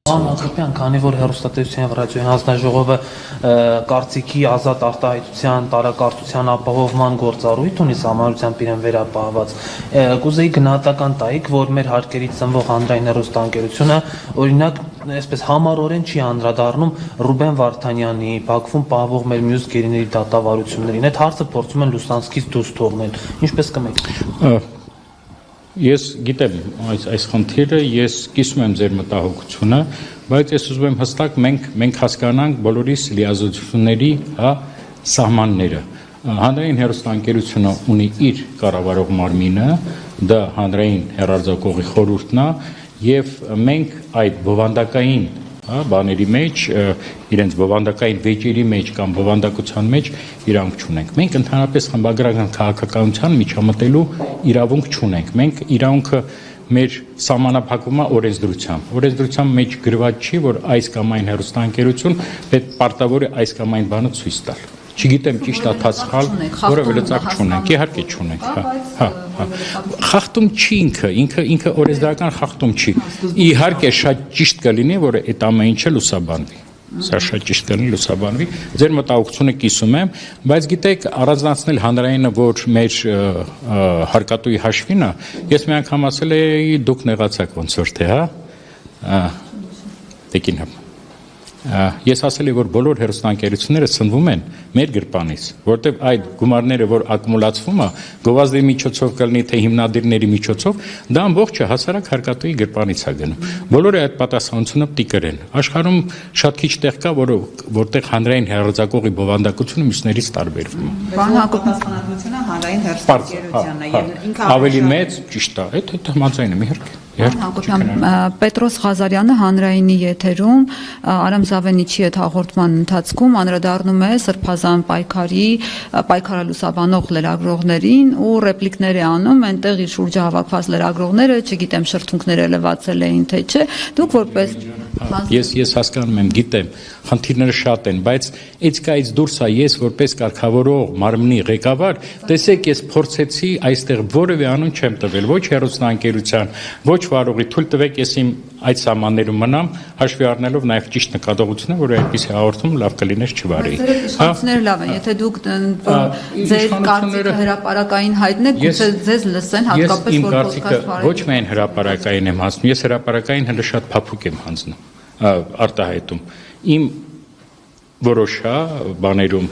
Հակոբյան, քանի որ հեռուստատեսության եւ ռադիոյի հանձնաժողովը կարծիքի ազատ արտահայտության, տարակարծության ապահովման գործառույթ ունի համարությամբ իրեն վերապահված, կուզեի գնահատական տայիք, որ մեր հարկերից ծնվող հանրային հեռուստաընկերությունը օրինակ այսպես համառորեն չի անդրադառնում Ռուբեն Վարդանյանի, Բաքվում պահվող մեր մյուս գերիների դատավարություններին, այդ հարցը փորձում են լուսանցքից դուրս թողնել, ինչպես կմեկնեք։ Ես գիտեմ այս խնդիրը, ես կիսում եմ ձեր մտահոգությունը, բայց ես ուզում եմ հստակ մենք հասկանանք բոլորիս լիազորությունների սահմանները։ Հանրային հեռուստաընկերությունը ունի իր կառավարող մարմինը, դա հանրային հեռարձակողի խորհուրդն է, եւ մենք այդ բովանդակային բաների մեջ, իրենց բովանդակային վեճերի մեջ կամ բովանդակության մեջ իրավունք չունենք։ Մենք ընդհանրապես խմբագրական քաղաքականության միջամտելու իրավունք չունենք։ Մենք իրավունքը մեր սահմանափակումը օրենսդրության մեջ գրված չի, որ այս կամ այն հեռուստաընկերություն պետք պարտավոր է այս կամ այն բանը ցույց տալ։ Չգիտեմ ճիշտ է թե սխալ, որևէ լծակ չունենք, իհարկե չունենք, Խախտում չի ինքը օրենսդրական խախտում չի։ Իհարկե շատ ճիշտ կլինի, որ այդ ամեն ինչը լուսաբանվի։ Սա շատ ճիշտ կլինի լուսաբանվի։ Ձեր մտահոգությունը կիսում եմ, բայց գիտեք, առանձնացնել հանրայինը, որ մեր հարկատուի հաշվին է, ես մի անգամ ասել էի դուք նեղացաք ոնց որ թե, Տեկին հա։ Ես ասել եմ, որ բոլոր հեռուստաընկերությունները ցնվում են մեր գրպանից, որտեղ այդ գումարները, որ ակումուլացվում է, գովազդի միջոցով կլինի, թե հիմնադիրների միջոցով, դա ամբողջը հասարակ հարկատուի գրպանից է գնում։ Բոլորը այդ պատասխանությունը պետք է կրեն։ Աշխարհում շատ քիչ տեղ կա, որտեղ հանրային հեռարձակողի բովանդակությունը մյուսներից տարբերվում է։ Պարոն Հակոբյան, հանրությունը հանրային հեռուստաընկերությունն է եւ ինքը ավելի մեծ, ճիշտ է, այդ համաձայն եմ իհարկե։ Հակոբյան, Պետրոս Ղազարյանը հանրայինի եթերում Արամ Զավենիչի հետ հաղորդման ընթացքում անդրադառնում է սրբազան պայքարալուսաբանող լրագրողներին ու ռեպլիկներ է անում, այնտեղ իր շուրջը հավաքված լրագրողները, չգիտեմ, շրթունքները լվացել էին թե չէ, դուք որպես Ես հասկանում եմ, գիտեմ, խնդիրները շատ են, բայց այդքայից դուրս է ես որպես կարգավորող մարմնի ղեկավար, տեսեք, ես փորձեցի այստեղ որևէ անուն չեմ տվել, ոչ հեռուստաընկերության, ոչ վարողի, թույլ տվեք ես իմ այդ սահմաններում մնամ, հաշվի առնելով նաև ճիշտ նկատողությունը, որ այդպիսի հաղորդում լավ կլիներ չվարեի։ Իշխանությունները լավ են, եթե դուք ձեր կարծիքը հրապարակային հայտնեք, գուցե ձեզ լսեն, հատկապես որ ոդքասթ վարեք։ Ոչ միայն հրապարակային եմ հանձնում, ես հրապարակային հենց շատ փափուկ եմ հանձնում, արտահայտում։ Իմ որոշ բաներում,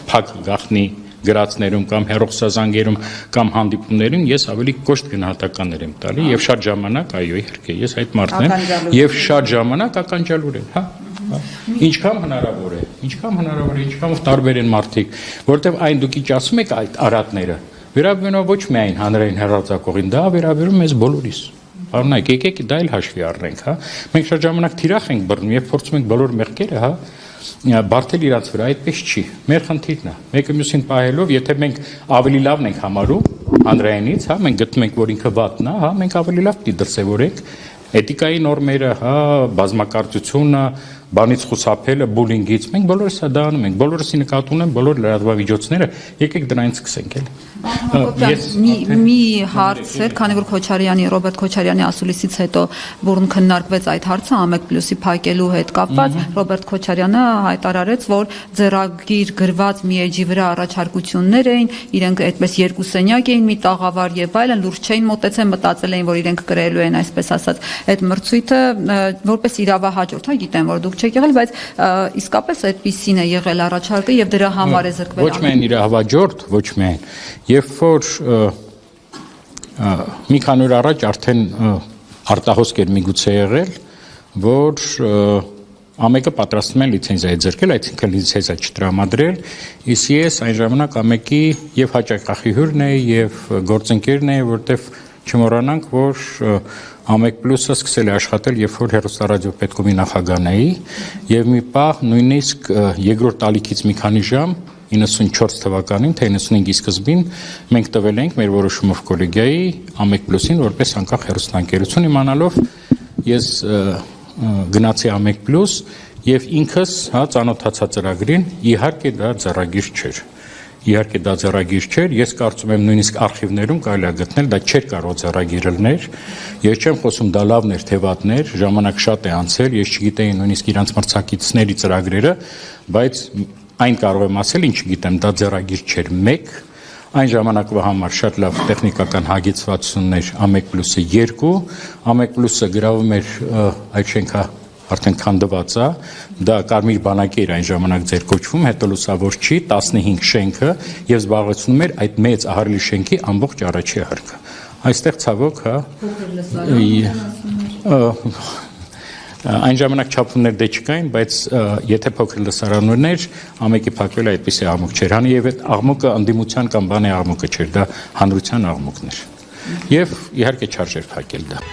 փակ գախնի գրածներում կամ հեռուստազանգերում կամ հանդիպումներում ես ավելի կոշտ գնահատականներ եմ տալի եւ շատ ժամանակ, այո, իհարկե, ես այդ մարդն եմ եւ շատ ժամանակ ականջալուր եմ, Ինչքան հնարավոր է, ինչքանով տարբեր են մարդիկ, որտեվ այն դուք ինչ ասում եք այդ արատները, վերաբերում ոչ միայն հանրային հեռարձակողին, դա վերաբերում մեզ բոլորիս։ Առնայք, եկեք դա էլ հաշվի առնենք, Մենք շատ ժամանակ թիրախ ենք բռնում եւ փորձում ենք բոլոր մեղքերը, բարդել իրաց վրա, այդպես չի։ Մեր խնդիրն է, մեկը մյուսին պահելով, եթե մենք ավելի լավն ենք համարում հանրայինից, մենք գտնում ենք, որ ինքը վատն է, մենք ավելի լավ պիտի դրսևորենք էթիկայի նորմերը, բազմակարծությունը, բանից խուսափելը, բուլինգից, մենք բոլորս դա անում ենք, բոլորսի նկատի ունեմ բոլոր լրատվամիջոցները, եկեք դրանից սկսենք էլի։ Մի հարց էր, քանի որ Ռոբերտ Քոչարյանի ասուլիսից հետո որն քննարկվեց այդ հարցը Ամեկ+-ի փակելու հետ կապված, Ռոբերտ Քոչարյանը հայտարարեց, որ ձեռագիր գրված մի էջի վրա առաջարկություններ էին, իրենք այդպես երկու սենյակ էին, մի տաղավար եւ այլն, լուրջ չէին մոտեցել, մտածել էին, որ իրենք գրելու են, այսպես ասած, այդ մրցույթը որպես իրավահաջորդ, գիտեմ, որ դուք չեք եղել, բայց իսկապես այդպիսին է եղել առաջարկը եւ դրա համար է զրկվել։ Ոչ միայն իրավահաջորդ, ոչ միայն, երբ որ մի քանի օր առաջ արդեն արտահոսք էր միգուցե եղել, որ Ամեկը պատրաստում են լիցենզիա ձեռքել, այսինքն լիցենզիա չտրամադրել, իսկ ես այն ժամանակ Ամեկի եւ հաճախախի հյուրն էի եւ գործընկերն էի, որտեվ չմոռանանք, որ Ամեկ+-ը սկսել է աշխատել, երբ որ հեռուստարադիոպետկոմի նախագահն էի, եւ մի պահ նույնիսկ երկրորդ ալիքից մի քանի ժամ 94 թվականին, թե 95-ի սկզբին մենք տվել ենք մեր որոշումով կոլեգիայի Ամեկ+-ին որպես անկախ հեռուստաընկերություն իմանալով ես գնացի Ամեկ+, եւ ինքս ծանոթացա ծրագրին, իհարկե դա ծրագիր չէր։ իհարկե դա ձեռագիր չէր, ես կարծում եմ նույնիսկ արխիվներում կարելի է գտնել, դա չէր կարող ձեռագիր լինել։ Ես չեմ խոսում դա լավն էր, թե վատն էր, ժամանակ շատ է անցել, ես չգիտեի նույնիսկ իրանց մրցակիցների ծրագրերը, բայց այն կարող եմ ասել, ինչ գիտեմ, դա ձեռագիր չէր 1, այն ժամանակվա համար շատ լավ տեխնիկական հագեցվածություն էր A1+2, A1+-ը գրավում էր այդ շենքա արդեն քանդված է, դա կարմիր բանակի էր այն ժամանակ ձեր կոչվում, հետո լուսավոր չի, 15 շենքը եւ զբաղեցնում էր այդ մեծ ահռելի շենքի ամբողջ առաջի հարկը։ Այստեղ ցավոք, այն ժամանակ չափումներ դե չկային, բայց եթե փոքր լսարան ուներ, ամեկի փակվել այդպիսի աղմուկ չէր։ Հանի եւ այդ աղմուկը անդիմության կամ բանի աղմուկը չէր, դա հանրության աղմուկն էր։ Եվ իհարկե չարժեր փակել դա։